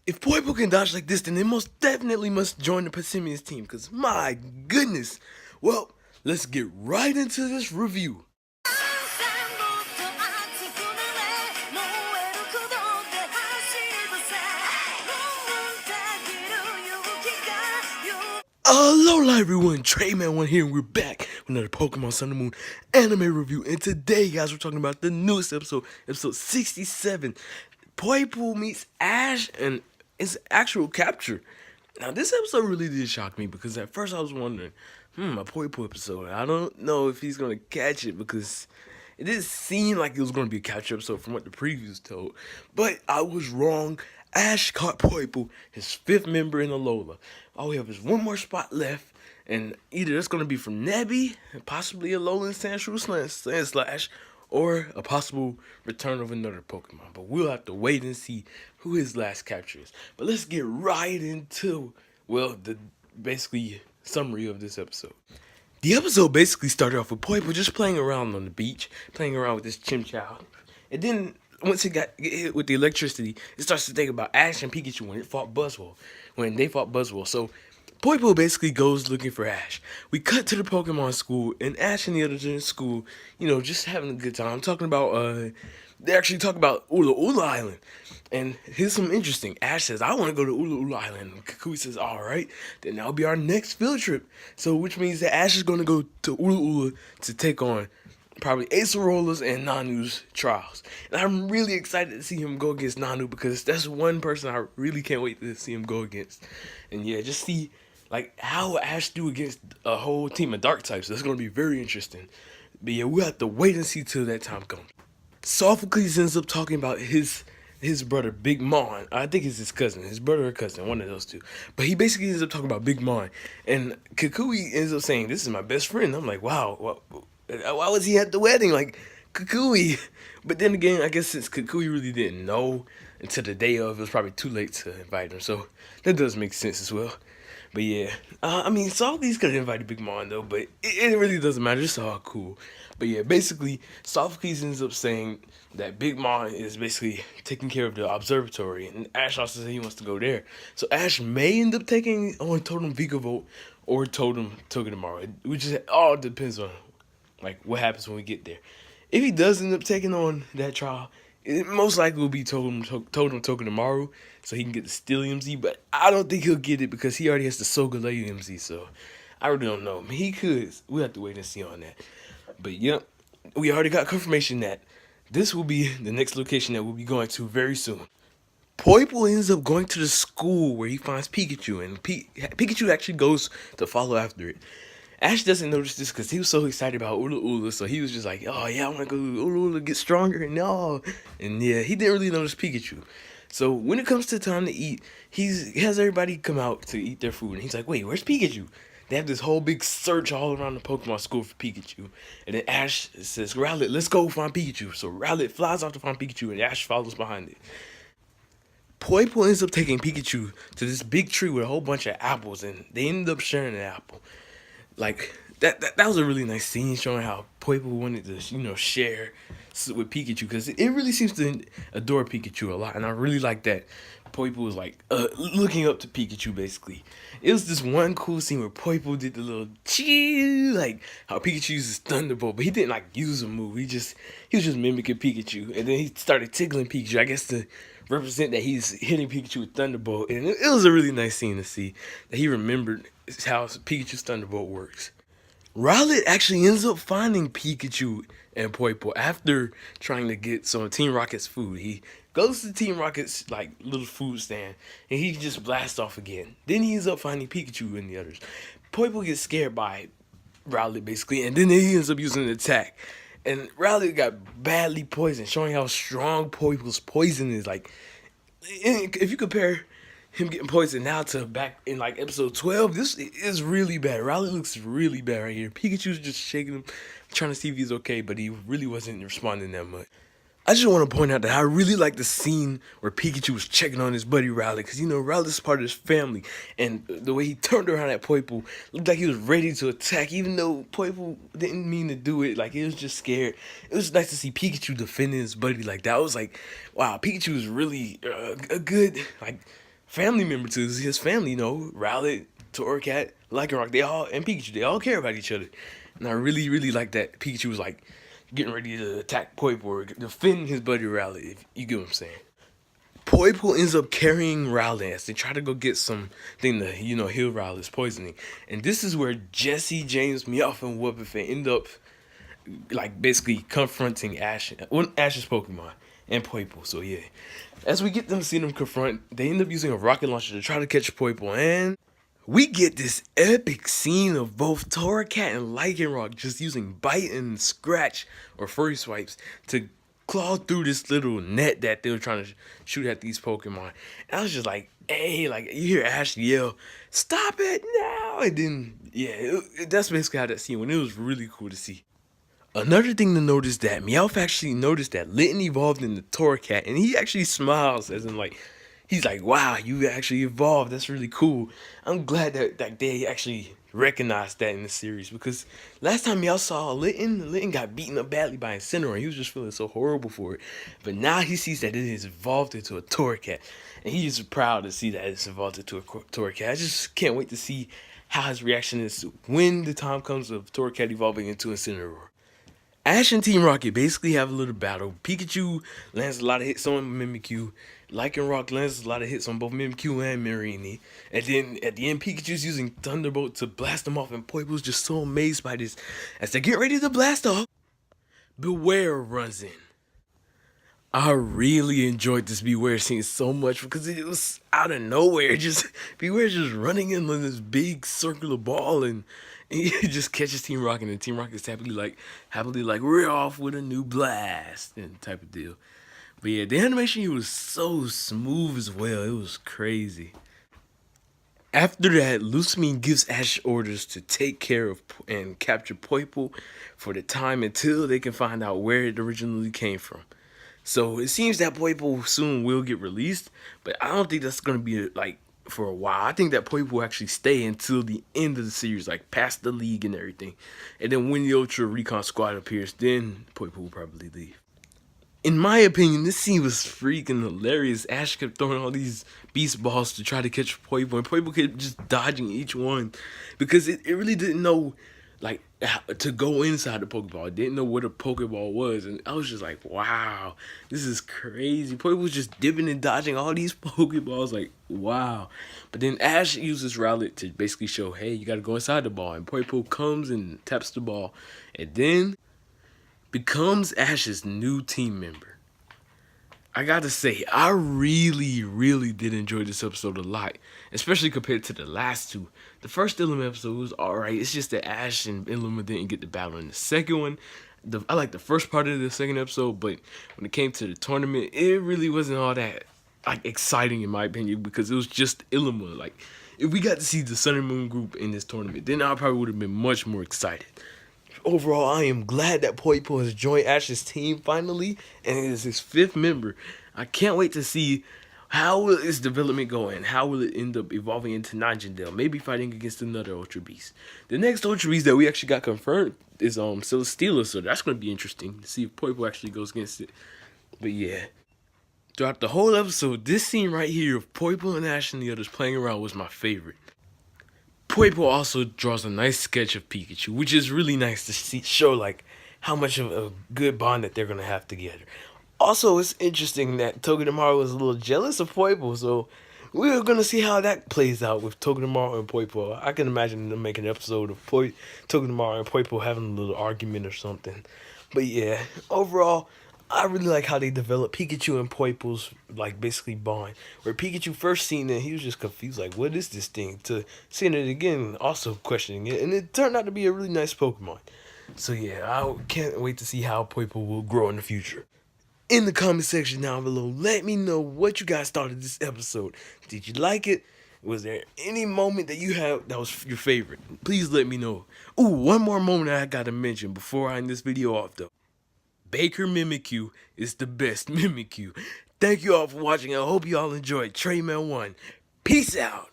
If Poipole can dodge like this, then they most definitely must join the Persimmons team, because my goodness. Well, let's get right into this review. Aloha everyone, Treyman1 here, and we're back with another Pokemon Sun and Moon anime review. And today, guys, we're talking about the newest episode, episode 67. Poipole meets Ash and its actual capture. Now, this episode really did shock me because at first I was wondering, a Poipole episode. I don't know if he's gonna catch it because it didn't seem like it was gonna be a capture episode from what the previews told. But I was wrong. Ash caught Poipole, his fifth member in Alola. All we have is one more spot left, and either it's gonna be from Nebby, possibly Alolan Sandshrew Sandslash, or a possible return of another Pokemon. But we'll have to wait and see who his last capture is. But let's get right into, well, the basically summary of this episode. The episode basically started off with Poipole just playing around on the beach, playing around with this Chimchar. And then once it got hit with the electricity, it starts to think about Ash and Pikachu when they fought Buzzwole. So Poipole basically goes looking for Ash. We cut to the Pokemon school, and Ash and the others in school, just having a good time. Talking about, they actually talk about Ula Ula Island. And here's something interesting. Ash says, I want to go to Ula Ula Island. And Kukui says, all right, then that'll be our next field trip. So, which means that Ash is going to go to Ula Ula to take on probably Acerola's and Nanu's trials. And I'm really excited to see him go against Nanu because that's one person I really can't wait to see him go against. And yeah, just see like how Ash do against a whole team of dark types. That's going to be very interesting. But yeah, we'll have to wait and see till that time comes. Sophocles ends up talking about his brother Big Mon. I think it's his cousin, his brother or cousin, one of those two. But he basically ends up talking about Big Mon, and Kukui ends up saying, "This is my best friend." I'm like, wow, why was he at the wedding? Like Kukui. But then again, I guess since Kukui really didn't know until the day of, it was probably too late to invite him. So that does make sense as well. But yeah, I mean, Sophocles could have invited Big Mom though, but it really doesn't matter. It's all cool. But yeah, basically, Sophocles ends up saying that Big Mom is basically taking care of the observatory, and Ash also said he wants to go there. So Ash may end up taking on Totem Vikavolt or Totem Togedemaru, which just all depends on like what happens when we get there. If he does end up taking on that trial, it most likely will be Totem Togedemaru, so he can get the Stellium Z, but I don't think he'll get it because he already has the Solgaleo Z, so I really don't know. He could. We'll have to wait and see on that. But yep, we already got confirmation that this will be the next location that we'll be going to very soon. Poipole ends up going to the school where he finds Pikachu, and Pikachu actually goes to follow after it. Ash doesn't notice this because he was so excited about Ula Ula, so he was just like, oh yeah, I want to go to Ula Ula, get stronger, and all. And yeah, he didn't really notice Pikachu. So when it comes to time to eat, he has everybody come out to eat their food, and he's like, wait, where's Pikachu? They have this whole big search all around the Pokemon school for Pikachu. And then Ash says, Rowlet, let's go find Pikachu. So Rowlet flies off to find Pikachu, and Ash follows behind it. Poipole ends up taking Pikachu to this big tree with a whole bunch of apples, and they ended up sharing an apple. Like that was a really nice scene showing how Poipole wanted to share with Pikachu because it really seems to adore Pikachu a lot, and I really like that Poipole was like looking up to Pikachu basically. It was this one cool scene where Poipole did the little chee, like how Pikachu uses Thunderbolt, but he didn't like use a move. He was just mimicking Pikachu, and then he started tickling Pikachu, I guess to represent that he's hitting Pikachu with Thunderbolt, and it was a really nice scene to see that he remembered how Pikachu's Thunderbolt works. Rowlet actually ends up finding Pikachu and Poipole after trying to get some of Team Rocket's food. He goes to Team Rocket's like little food stand and he just blasts off again. Then he ends up finding Pikachu and the others. Poipole gets scared by Rowlet basically, and then he ends up using an attack. And Rowlet got badly poisoned, showing how strong Poipole's poison is. Like, if you compare him getting poisoned now to back in like episode 12, this is really bad. Rowlet looks really bad right here. Pikachu's just shaking him, trying to see if he's okay, but he really wasn't responding that much. I just want to point out that I really like the scene where Pikachu was checking on his buddy Rowlet, because Rowlet's part of his family, and the way he turned around at Poipole looked like he was ready to attack, even though Poipole didn't mean to do it. Like, he was just scared. It was nice to see Pikachu defending his buddy like that. I was like, wow, Pikachu is really a good, like, family member to his family, Rowlet, Torracat, Lycanroc, they all, and Pikachu, they all care about each other. And I really, really like that Pikachu was like getting ready to attack Poipole or defend his buddy Rowlet, if you get what I'm saying. Poipole ends up carrying Rowlet as they try to go get something to, heal Rowlet's poisoning. And this is where Jesse, James, Meowth, and Wobbuffet end up, like, basically confronting Ash's Pokemon and Poipole. So, yeah. As we get them to see them confront, they end up using a rocket launcher to try to catch Poipole. And we get this epic scene of both Torracat and Lycanroc just using Bite and Scratch, or Furry Swipes, to claw through this little net that they were trying to shoot at these Pokemon. And I was just like, hey, like, you hear Ash yell, stop it now! And then, yeah, that's basically how that scene went. It was really cool to see. Another thing to notice that Meowth actually noticed that Litten evolved into Torracat, and he actually smiles as in like, he's like, wow, you actually evolved. That's really cool. I'm glad that they actually recognized that in the series, because last time y'all saw Litten got beaten up badly by Incineroar. He was just feeling so horrible for it. But now he sees that it has evolved into a Torracat, and he's proud to see that it's evolved into a Torracat. I just can't wait to see how his reaction is when the time comes of Torracat evolving into Incineroar. Ash and Team Rocket basically have a little battle. Pikachu lands a lot of hits on Mimikyu. Lycanroc lands a lot of hits on both Mimikyu and Mareanie. And then at the end, Pikachu's using Thunderbolt to blast them off, and Poipole's just so amazed by this. As they get ready to blast off, Beware runs in. I really enjoyed this Beware scene so much because it was out of nowhere. Just Beware just running in on this big circular ball, and he just catches Team Rocket, and Team Rocket's happily like, we're off with a new blast and type of deal. But yeah, the animation here was so smooth as well. It was crazy. After that, Lusamine gives Ash orders to take care of and capture Poipole for the time until they can find out where it originally came from. So it seems that Poipole soon will get released, but I don't think that's going to be like for a while. I think that Poipole will actually stay until the end of the series, like past the league and everything. And then when the Ultra Recon Squad appears, then Poipole will probably leave. In my opinion, this scene was freaking hilarious. Ash kept throwing all these beast balls to try to catch Poipole, and Poipole kept just dodging each one because it really didn't know like how to go inside the Pokeball. It didn't know what a Pokeball was, and I was just like, wow, this is crazy. Poipole was just dipping and dodging all these Pokeballs, like, wow. But then Ash uses Rowlet to basically show, hey, you gotta go inside the ball, and Poipole comes and taps the ball, and then becomes Ash's new team member. I gotta say, I really, really did enjoy this episode a lot, especially compared to the last two. The first Illuma episode was alright. It's just that Ash and Illuma didn't get the battle in the second one. I like the first part of the second episode, but when it came to the tournament, it really wasn't all that like exciting in my opinion, because it was just Illuma. Like, if we got to see the Sun and Moon group in this tournament, then I probably would have been much more excited. Overall, I am glad that Poipole has joined Ash's team finally, and is his 5th member. I can't wait to see how will its development go, and how will it end up evolving into Ninjandale, maybe fighting against another Ultra Beast. The next Ultra Beast that we actually got confirmed is Celesteela, so that's going to be interesting to see if Poipole actually goes against it. But yeah, throughout the whole episode, this scene right here of Poipole and Ash and the others playing around was my favorite. Poipole also draws a nice sketch of Pikachu, which is really nice to show like how much of a good bond that they're gonna have together. Also, it's interesting that Togedemaru was a little jealous of Poipole, so we're gonna see how that plays out with Togedemaru and Poipole. I can imagine them making an episode of Togedemaru and Poipole having a little argument or something. But yeah, overall, I really like how they develop Pikachu and Poipole's like basically bond. Where Pikachu first seen it, he was just confused, like, what is this thing? To seeing it again, also questioning it, and it turned out to be a really nice Pokemon. So yeah, I can't wait to see how Poipole will grow in the future. In the comment section down below, let me know what you guys thought of this episode. Did you like it? Was there any moment that you have that was your favorite? Please let me know. Ooh, one more moment I gotta mention before I end this video off though. Baker Mimikyu is the best Mimikyu. Thank you all for watching. I hope you all enjoyed Trayman 1. Peace out.